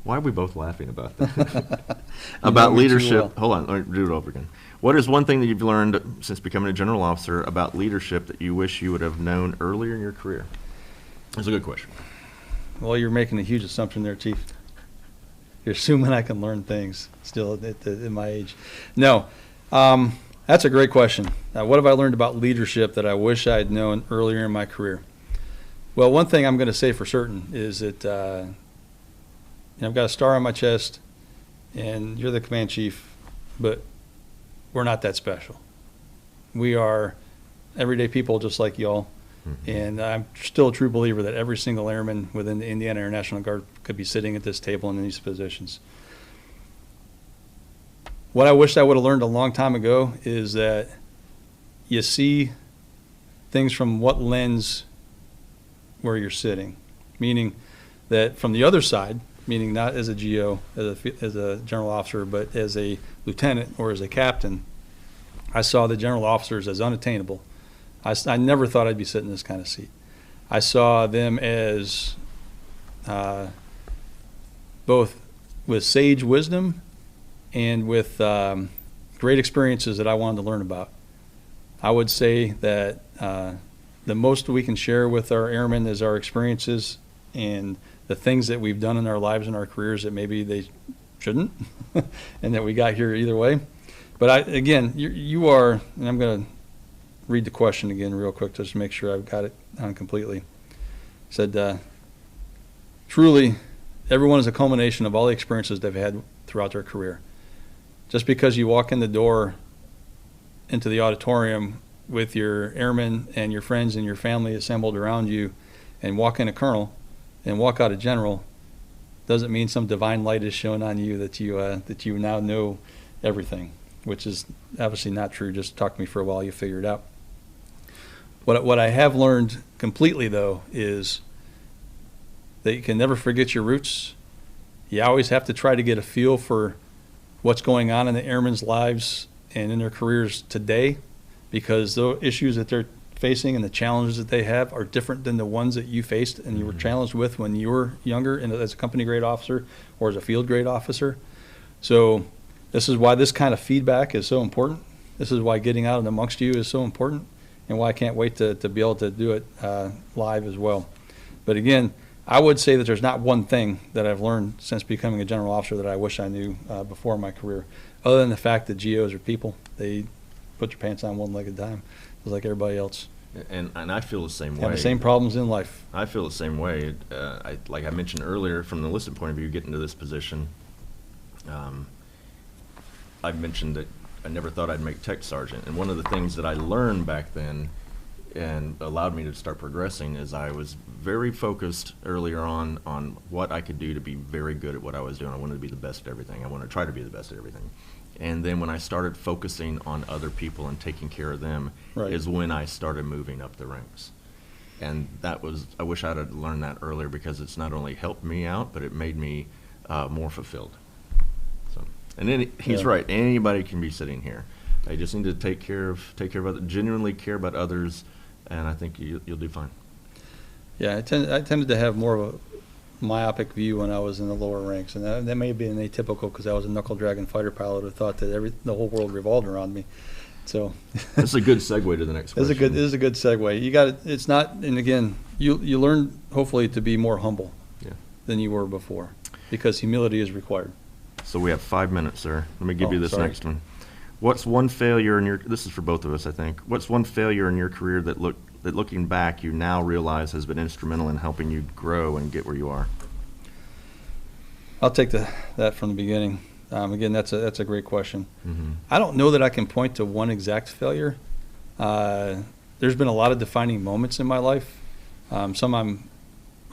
why are we both laughing about that? About know me too leadership. well. Hold on, let me do it over again. What is one thing that you've learned since becoming a general officer about leadership that you wish you would have known earlier in your career? That's a good question. Well, you're making a huge assumption there, Chief. You're assuming I can learn things still at my age. No, that's a great question. What have I learned about leadership that I wish I had known earlier in my career? Well, one thing I'm going to say for certain is that I've got a star on my chest, and you're the command chief, but we're not that special. We are everyday people just like y'all. And I'm still a true believer that every single airman within the Indiana Air National Guard could be sitting at this table in these positions. What I wish I would have learned a long time ago is that you see things from what lens where you're sitting, meaning that from the other side, meaning not as a GO, as a general officer, but as a lieutenant or as a captain, I saw the general officers as unattainable. I never thought I'd be sitting in this kind of seat. I saw them as both with sage wisdom and with great experiences that I wanted to learn about. I would say that the most we can share with our airmen is our experiences and the things that we've done in our lives and our careers that maybe they shouldn't, and that we got here either way. But again, you are, and I'm going to read the question again real quick just to make sure I've got it on completely. It said, truly, everyone is a culmination of all the experiences they've had throughout their career. Just because you walk in the door into the auditorium with your airmen and your friends and your family assembled around you and walk in a colonel and walk out a general doesn't mean some divine light is shown on you that you now know everything, which is obviously not true. Just talk to me for a while, you figure it out. What I have learned completely, though, is that you can never forget your roots. You always have to try to get a feel for what's going on in the airmen's lives and in their careers today, because the issues that they're facing and the challenges that they have are different than the ones that you faced and you were challenged with when you were younger and as a company grade officer or as a field grade officer. So this is why this kind of feedback is so important. This is why getting out and amongst you is so important. and why I can't wait to be able to do it live as well. But again, I would say that there's not one thing that I've learned since becoming a general officer that I wish I knew before my career, other than the fact that GOs are people. They put your pants on one leg at a time, just like everybody else. And I feel the same way. Have the same problems in life. I feel the same way. Like I mentioned earlier, from the enlisted point of view, getting to this position, I mentioned that I never thought I'd make tech sergeant. And one of the things that I learned back then and allowed me to start progressing is I was very focused earlier on what I could do to be very good at what I was doing. I wanted to be the best at everything. I wanted to try to be the best at everything. And then when I started focusing on other people and taking care of them is when I started moving up the ranks. And that was, I wish I'd have learned that earlier, because it's not only helped me out, but it made me more fulfilled. So, and then he's right. Anybody can be sitting here. They just need to take care of others, genuinely care about others, and I think you'll do fine. Yeah, I tended to have more of a myopic view when I was in the lower ranks, and that may have been atypical because I was a knuckle dragon fighter pilot who thought that the whole world revolved around me. So that's a good segue to the next question. This is a good segue. You got it. It's not, and again, you learn hopefully to be more humble than you were before, because humility is required. So we have 5 minutes, sir. Let me give you this next one. What's one failure in your, this is for both of us, I think. What's one failure in your career that looking back you now realize has been instrumental in helping you grow and get where you are? I'll take that from the beginning. Again, that's a great question. Mm-hmm. I don't know that I can point to one exact failure. There's been a lot of defining moments in my life. Some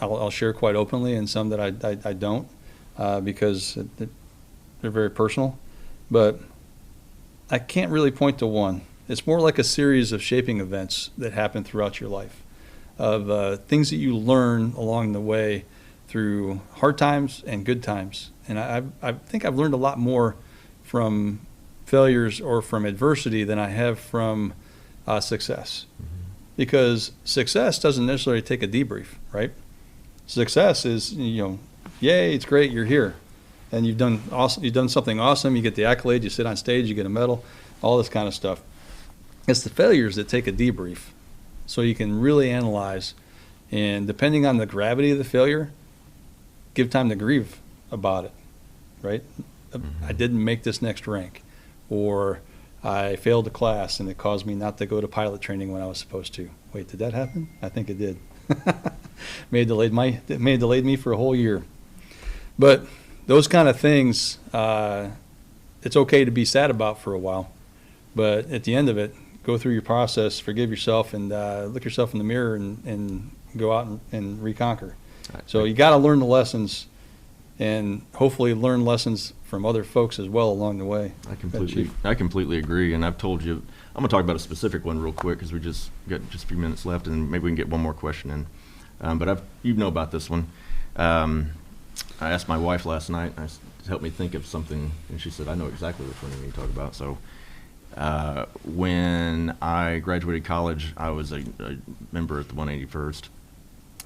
I'll share quite openly, and some that I don't, because they're very personal. But I can't really point to one. It's more like a series of shaping events that happen throughout your life, of things that you learn along the way through hard times and good times. And I think I've learned a lot more from failures or from adversity than I have from success. Mm-hmm. Because success doesn't necessarily take a debrief, right? Success is, yay, it's great, you're here. And you've done awesome. You've done something awesome. You get the accolade. You sit on stage. You get a medal. All this kind of stuff. It's the failures that take a debrief, so you can really analyze, and depending on the gravity of the failure, give time to grieve about it. Right? Mm-hmm. I didn't make this next rank, or I failed a class and it caused me not to go to pilot training when I was supposed to. Wait, did that happen? I think it did. May have delayed me for a whole year, but. Those kind of things, it's okay to be sad about for a while, but at the end of it, go through your process, forgive yourself, and look yourself in the mirror and go out and reconquer. So you got to learn the lessons, and hopefully learn lessons from other folks as well along the way. I completely agree, and I've told you, I'm going to talk about a specific one real quick because we just got just a few minutes left, and maybe we can get one more question in. But you know about this one. I asked my wife last night to help me think of something, and she said, I know exactly which one you need to talk about. So when I graduated college, I was a member at the 181st,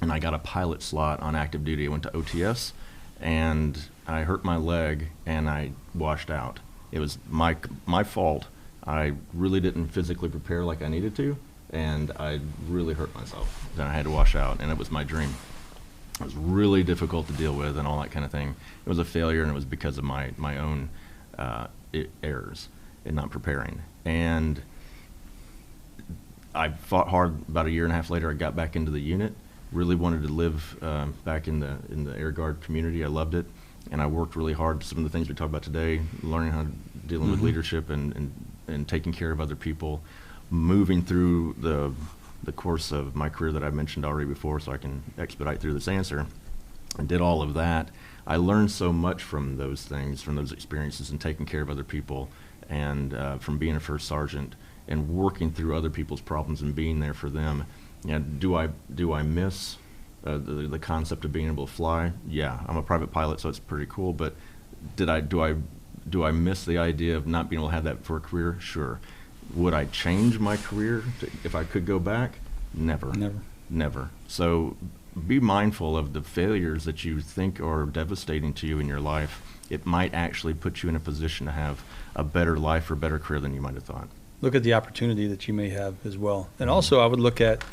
and I got a pilot slot on active duty. I went to OTS, and I hurt my leg, and I washed out. It was my fault. I really didn't physically prepare like I needed to, and I really hurt myself. Then I had to wash out, and it was my dream. It was really difficult to deal with and all that kind of thing. It was a failure, and it was because of my own errors in not preparing. And I fought hard. About a year and a half later, I got back into the unit. Really wanted to live back in the Air Guard community. I loved it, and I worked really hard. Some of the things we talked about today, learning how to dealing with leadership and taking care of other people, moving through the course of my career that I mentioned already before, so I can expedite through this answer, and did all of that. I learned so much from those things, from those experiences, and taking care of other people, and from being a first sergeant and working through other people's problems and being there for them. Do I miss the concept of being able to fly? Yeah, I'm a private pilot, so it's pretty cool. But do I miss the idea of not being able to have that for a career? Sure. Would I change my career if I could go back? Never. So be mindful of the failures that you think are devastating to you in your life. It might actually put you in a position to have a better life or better career than you might have thought. look at the opportunity that you may have as well. And also, I would look at,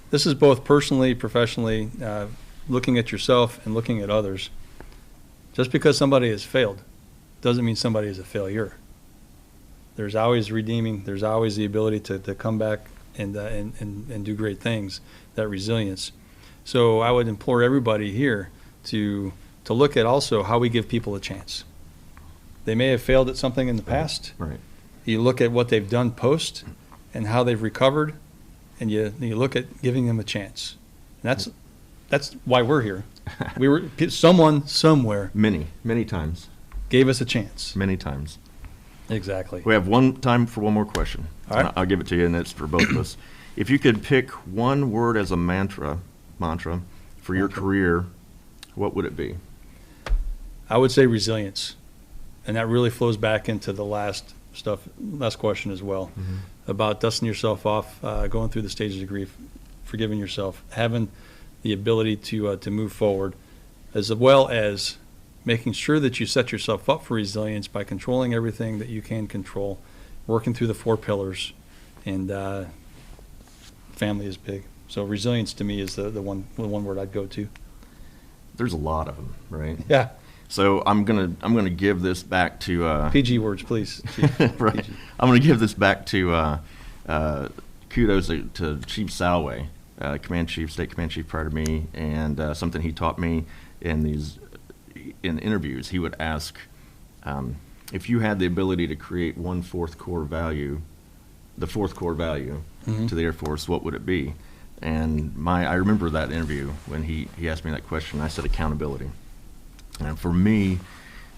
this is both personally, professionally, looking at yourself and looking at others. Just because somebody has failed doesn't mean somebody is a failure. There's always redeeming, there's always the ability to come back and do great things, that resilience. So I would implore everybody here to look at also how we give people a chance. They may have failed at something in the past. Right. You look at what they've done post and how they've recovered, and you look at giving them a chance. And that's why we're here. Someone somewhere Many times. gave us a chance. Many times. Exactly. We have time for one more question. All right. I'll give it to you, and it's for both of us. If you could pick one word as a mantra for your career, what would it be? I would say resilience. And that really flows back into the last question as well, about dusting yourself off, going through the stages of grief, forgiving yourself, having the ability to move forward, as well as making sure that you set yourself up for resilience by controlling everything that you can control, working through the 4 pillars, and family is big. So resilience to me is the one word I'd go to. There's a lot of them, right? Yeah. So I'm gonna give this back to PG words, please. right. PG. I'm gonna give this back to kudos to Chief Salway, State Command Chief prior to me, and something he taught me in interviews. He would ask, if you had the ability to create one fourth core value to the Air Force, what would it be? And I remember that interview when he asked me that question. I said accountability. And for me,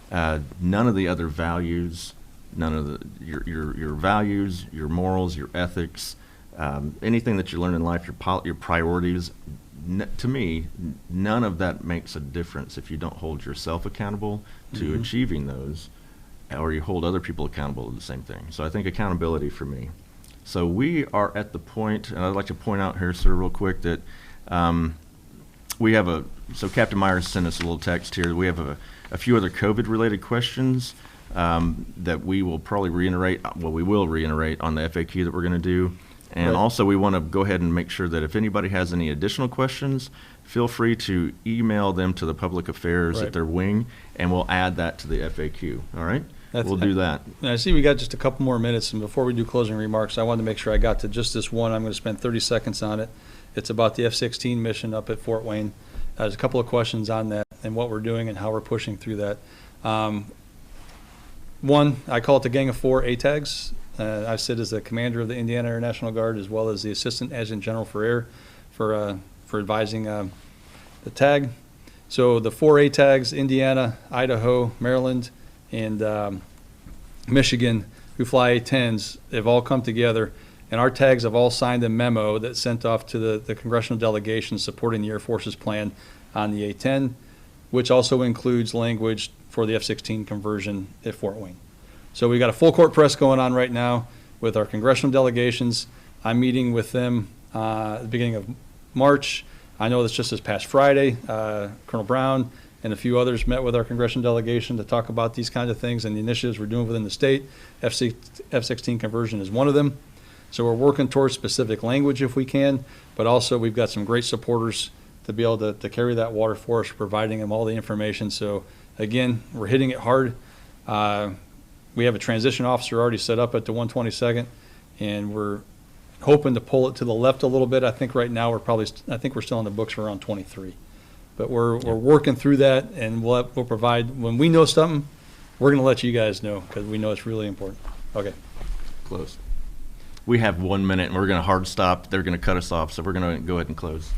none of the other values, your values, your morals, your ethics, anything that you learn in life, your priorities, to me, none of that makes a difference if you don't hold yourself accountable to achieving those, or you hold other people accountable to the same thing. So I think accountability for me. So we are at the point, and I'd like to point out here, sir, real quick, that we have so Captain Myers sent us a little text here. We have a few other COVID-related questions that we will probably reiterate on the FAQ that we're going to do. And Right. Also, we want to go ahead and make sure that if anybody has any additional questions, feel free to email them to the public affairs Right. at their wing, and we'll add that to the FAQ. All right? We'll do that. And I see we got just a couple more minutes, and before we do closing remarks, I wanted to make sure I got to just this one. I'm going to spend 30 seconds on it. It's about the F-16 mission up at Fort Wayne. There's a couple of questions on that and what we're doing and how we're pushing through that. One, I call it the Gang of 4 ATAGs. I sit as the commander of the Indiana Air National Guard, as well as the Assistant Adjutant General for Air for advising the TAG. So the 4 ATAGs, Indiana, Idaho, Maryland, and Michigan, who fly A-10s, have all come together, and our tags have all signed a memo that's sent off to the congressional delegation supporting the Air Force's plan on the A-10, which also includes language for the F-16 conversion at Fort Wayne. So we've got a full court press going on right now with our congressional delegations. I'm meeting with them at the beginning of March. I know that's just this past Friday. Colonel Brown and a few others met with our congressional delegation to talk about these kinds of things and the initiatives we're doing within the state. F-16 conversion is one of them. So we're working towards specific language if we can, but also we've got some great supporters to be able to carry that water for us, providing them all the information. So again, we're hitting it hard. We have a transition officer already set up at the 122nd, and we're hoping to pull it to the left a little bit. I think right now we're still on the books for around 23. But we're working through that, and we'll provide, when we know something, we're going to let you guys know, because we know it's really important. Okay. Close. We have 1 minute, and we're going to hard stop. They're going to cut us off, so we're going to go ahead and close.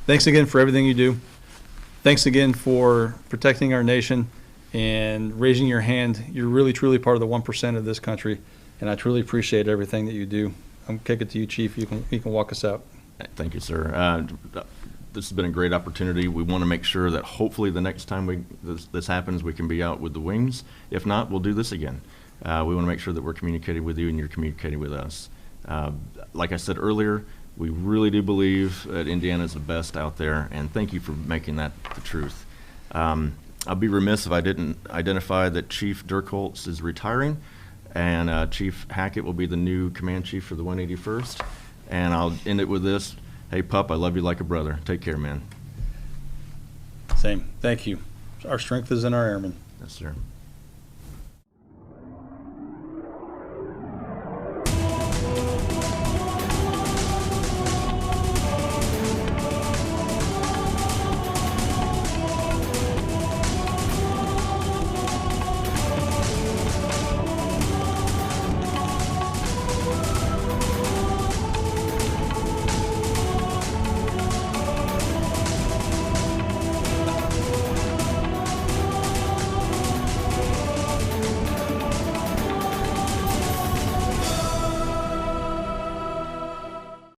Thanks again for everything you do. Thanks again for protecting our nation and raising your hand. You're really, truly part of the 1% of this country, and I truly appreciate everything that you do. I'm kick it to you, Chief. You can walk us out. Thank you, sir. This has been a great opportunity. We want to make sure that hopefully the next time this happens, we can be out with the wings. If not, we'll do this again. We want to make sure that we're communicating with you and you're communicating with us. Like I said earlier, we really do believe that Indiana is the best out there, and thank you for making that the truth. I'll be remiss if I didn't identify that Chief Dirkholtz is retiring. and Chief Hackett will be the new command chief for the 181st. And I'll end it with this. Hey, pup, I love you like a brother. Take care, man. Same. Thank you. Our strength is in our airmen. Yes, sir.